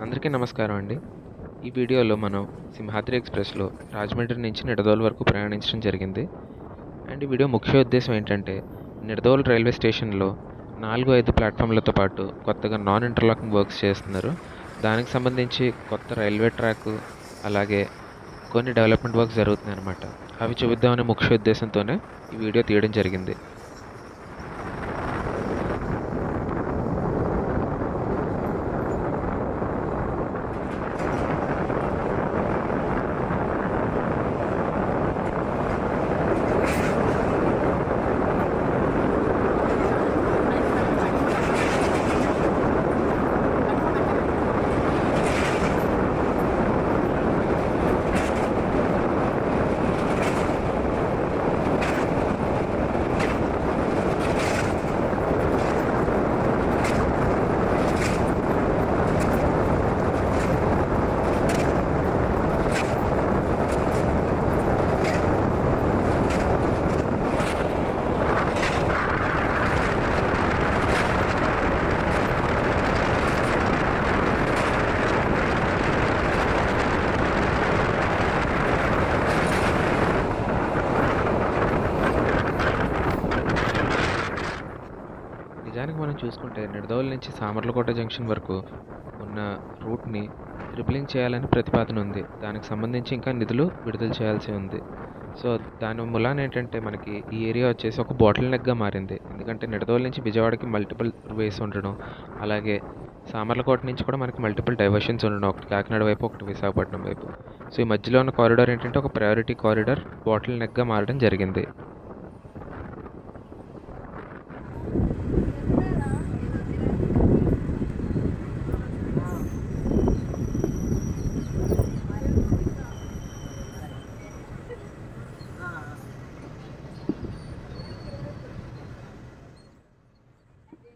అందరికీ నమస్కారం అండి. ఈ వీడియోలో మనం సింహాద్రి ఎక్స్‌ప్రెస్‌లో రాజమండ్రి నుంచి నిడదవోలు వరకు ప్రయాణించడం జరిగింది. అండ్ ఈ వీడియో ముఖ్య ఉద్దేశం ఏంటంటే, నిడదవోలు రైల్వే స్టేషన్‌లో 4, 5 ప్లాట్‌ఫామ్‌లతో పాటు కొత్తగా నాన్ ఇంటర్లాకింగ్ వర్క్స్ చేస్తున్నారు. దానికి సంబంధించి కొత్త రైల్వే ట్రాకు, అలాగే కొన్ని డెవలప్‌మెంట్ వర్క్స్ జరుగుతున్నాయన్నమాట. అవి చూపిద్దామనే ముఖ్య ఉద్దేశంతోనే ఈ వీడియో తీయడం జరిగింది. నిజానికి మనం చూసుకుంటే నిడదవోలు నుంచి సామర్లకోట జంక్షన్ వరకు ఉన్న రూట్‌ని ట్రిప్లింగ్ చేయాలని ప్రతిపాదన ఉంది. దానికి సంబంధించి ఇంకా నిధులు విడుదల చేయాల్సి ఉంది. సో, దాని మూలాన ఏంటంటే మనకి ఈ ఏరియా వచ్చేసి ఒక బాటిల్ నెక్‌గా మారింది. ఎందుకంటే నిడదవోలు నుంచి విజయవాడకి మల్టిపుల్ వేస్ ఉండడం, అలాగే సామర్లకోట నుంచి కూడా మనకి మల్టిపుల్ డైవర్షన్స్ ఉండడం. ఒకటి కాకినాడ వైపు, ఒకటి విశాఖపట్నం వైపు. సో, ఈ మధ్యలో ఉన్న కారిడార్ ఏంటంటే ఒక ప్రయారిటీ కారిడార్ బాటిల్ నెక్‌గా మారడం జరిగింది.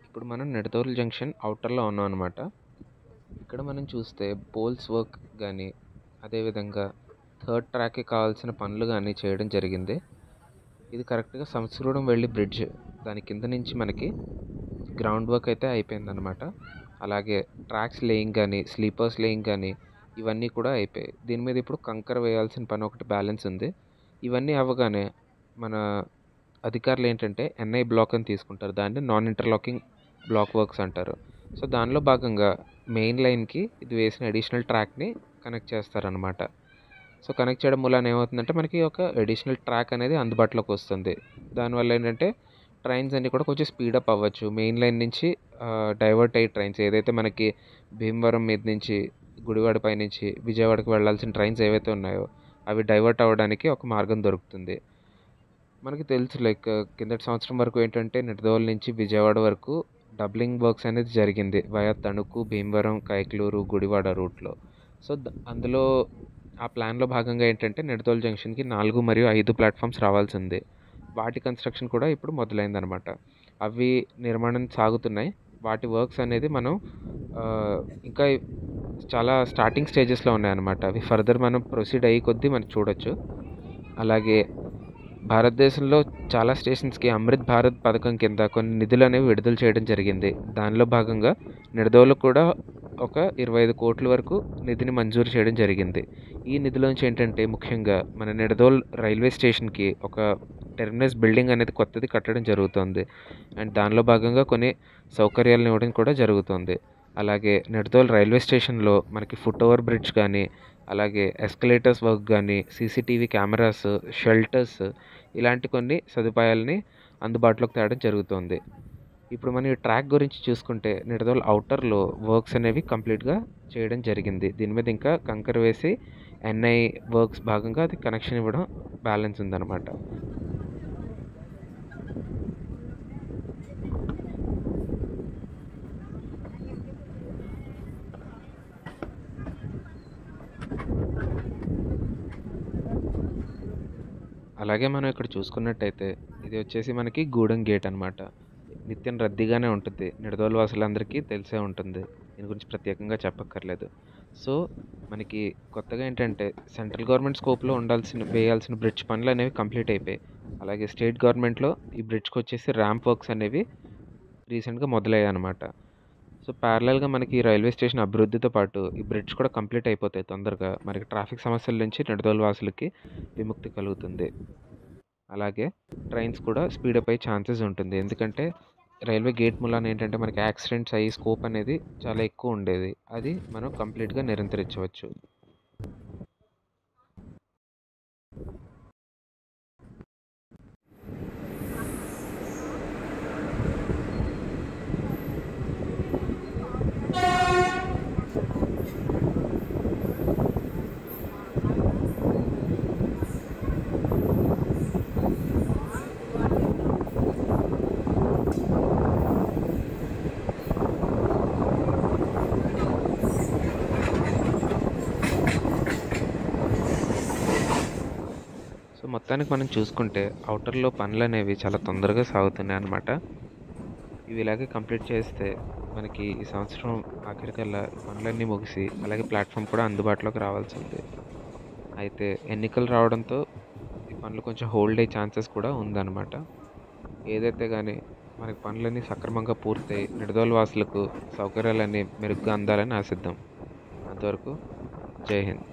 ఇప్పుడు మనం నిడదవోలు జంక్షన్ ఔటర్‌లో ఉన్నాం అన్నమాట. ఇక్కడ మనం చూస్తే పోల్స్ వర్క్ గానీ, అదేవిధంగా థర్డ్ ట్రాక్‌కి కావాల్సిన పనులు గానీ చేయడం జరిగింది. ఇది కరెక్ట్‌గా సంస్కృతం వెళ్ళి బ్రిడ్జ్ దాని కింద నుంచి మనకి గ్రౌండ్ వర్క్ అయితే అయిపోయిందనమాట. అలాగే ట్రాక్స్ లేయింగ్ గానీ, స్లీపర్స్ లేయింగ్ గానీ ఇవన్నీ కూడా అయిపోయాయి. దీని మీద ఇప్పుడు కంకర వేయాల్సిన పని ఒకటి బ్యాలెన్స్ ఉంది. ఇవన్నీ అవ్వగానే మన అధికారులు ఏంటంటే ఎన్ఐ బ్లాక్ అని తీసుకుంటారు. దాన్ని నాన్ ఇంటర్లాకింగ్ బ్లాక్ వర్క్స్ అంటారు. సో, దానిలో భాగంగా మెయిన్ లైన్‌కి ఇది వేసిన అడిషనల్ ట్రాక్‌ని కనెక్ట్ చేస్తారనమాట. సో, కనెక్ట్ చేయడం మూలాన ఏమవుతుందంటే మనకి ఒక అడిషనల్ ట్రాక్ అనేది అందుబాటులోకి వస్తుంది. దానివల్ల ఏంటంటే ట్రైన్స్ అన్నీ కూడా కొంచెం స్పీడప్ అవ్వచ్చు. మెయిన్ లైన్ నుంచి డైవర్ట్ అయ్యే ట్రైన్స్ ఏదైతే మనకి భీమవరం మీద నుంచి, గుడివాడ పైనుంచి విజయవాడకి వెళ్ళాల్సిన ట్రైన్స్ ఏవైతే ఉన్నాయో అవి డైవర్ట్ అవ్వడానికి ఒక మార్గం దొరుకుతుంది. మనకి తెలుసు కిందటి సంవత్సరం వరకు ఏంటంటే నిడదవోలు నుంచి విజయవాడ వరకు డబ్లింగ్ వర్క్స్ అనేది జరిగింది. వయా తణుకు, భీమవరం, కైకలూరు, గుడివాడ రూట్‌లో. సో, అందులో ఆ ప్లాన్‌లో భాగంగా ఏంటంటే నిడదవోలు జంక్షన్‌కి 4 మరియు 5 ప్లాట్‌ఫామ్స్ రావాల్సింది. వాటి కన్‌స్ట్రక్షన్ కూడా ఇప్పుడు మొదలైందనమాట. అవి నిర్మాణం సాగుతున్నాయి. వాటి వర్క్స్ అనేది మనం ఇంకా చాలా స్టార్టింగ్ స్టేజెస్‌లో ఉన్నాయన్నమాట. అవి ఫర్దర్ మనం ప్రొసీడ్ అయ్యే కొద్దీ మనం చూడొచ్చు. అలాగే భారతదేశంలో చాలా స్టేషన్స్‌కి అమృత్ భారత్ పథకం కింద కొన్ని నిధులనేవి విడుదల చేయడం జరిగింది. దానిలో భాగంగా నిడదవోలుకు కూడా ఒక 25,00,00,000 వరకు నిధిని మంజూరు చేయడం జరిగింది. ఈ నిధిలోంచి ఏంటంటే ముఖ్యంగా మన నిడదవోలు రైల్వే స్టేషన్‌కి ఒక టెర్మినస్ బిల్డింగ్ అనేది కొత్తది కట్టడం జరుగుతోంది. అండ్ దానిలో భాగంగా కొన్ని సౌకర్యాలను ఇవ్వడం కూడా జరుగుతుంది. అలాగే నిడదవోలు రైల్వే స్టేషన్‌లో మనకి ఫుట్ ఓవర్ బ్రిడ్జ్ కానీ, అలాగే ఎస్కలేటర్స్ వర్క్ కానీ, సీసీటీవీ కెమెరాస్, షెల్టర్స్ ఇలాంటి కొన్ని సదుపాయాలని అందుబాటులోకి తేవడం జరుగుతోంది. ఇప్పుడు మనం ఈ ట్రాక్ గురించి చూసుకుంటే నిడదవోలు ఔటర్‌లో వర్క్స్ అనేవి కంప్లీట్‌గా చేయడం జరిగింది. దీని మీద ఇంకా కంకర వేసి ఎన్ఐ వర్క్స్ భాగంగా అది కనెక్షన్ ఇవ్వడం బ్యాలెన్స్ ఉందన్నమాట. అలాగే మనం ఇక్కడ చూసుకున్నట్టయితే ఇది వచ్చేసి మనకి గూడెం గేట్ అనమాట. నిత్యం రద్దీగానే ఉంటుంది. నిడదవోలు వాసులందరికీ తెలిసే ఉంటుంది. దీని గురించి ప్రత్యేకంగా చెప్పక్కర్లేదు. సో, మనకి కొత్తగా ఏంటంటే సెంట్రల్ గవర్నమెంట్ స్కోప్‌లో వేయాల్సిన బ్రిడ్జ్ పనులనేవి కంప్లీట్ అయిపోయాయి. అలాగే స్టేట్ గవర్నమెంట్‌లో ఈ బ్రిడ్జ్‌కొచ్చేసి ర్యాంప్ వర్క్స్ అనేవి రీసెంట్‌గా మొదలయ్యాయన్నమాట. సో ప్యారలల్గా మనకి ఈ రైల్వే స్టేషన్ అభివృద్ధితో పాటు ఈ బ్రిడ్జ్ కూడా కంప్లీట్ అయిపోతాయి తొందరగా. మనకి ట్రాఫిక్ సమస్యల నుంచి నిడదవోలు వాసులకి విముక్తి కలుగుతుంది. అలాగే ట్రైన్స్ కూడా స్పీడప్ అయ్యే ఛాన్సెస్ ఉంటుంది. ఎందుకంటే రైల్వే గేట్ మూలాన ఏంటంటే మనకి యాక్సిడెంట్స్ అయ్యే స్కోప్ అనేది చాలా ఎక్కువ ఉండేది. అది మనం కంప్లీట్గా నిరంతరించవచ్చు. సో మొత్తానికి మనం చూసుకుంటే అవుటర్లో పనులు అనేవి చాలా తొందరగా సాగుతున్నాయి అన్నమాట. ఇవి ఇలాగే కంప్లీట్ చేస్తే మనకి ఈ సంవత్సరం ఆఖరికల్లా పనులన్నీ ముగిసి అలాగే ప్లాట్ఫామ్ కూడా అందుబాటులోకి రావాల్సిందే. అయితే ఎన్నికలు రావడంతో ఈ పనులు కొంచెం హోల్డ్ అయ్యే ఛాన్సెస్ కూడా ఉందన్నమాట. ఏదైతే కానీ మనకి పనులన్నీ సక్రమంగా పూర్తయి నిడదవోలు వాసులకు సౌకర్యాలన్నీ మెరుగ్గా అందాలని ఆశిద్దాం. అంతవరకు జై హింద్.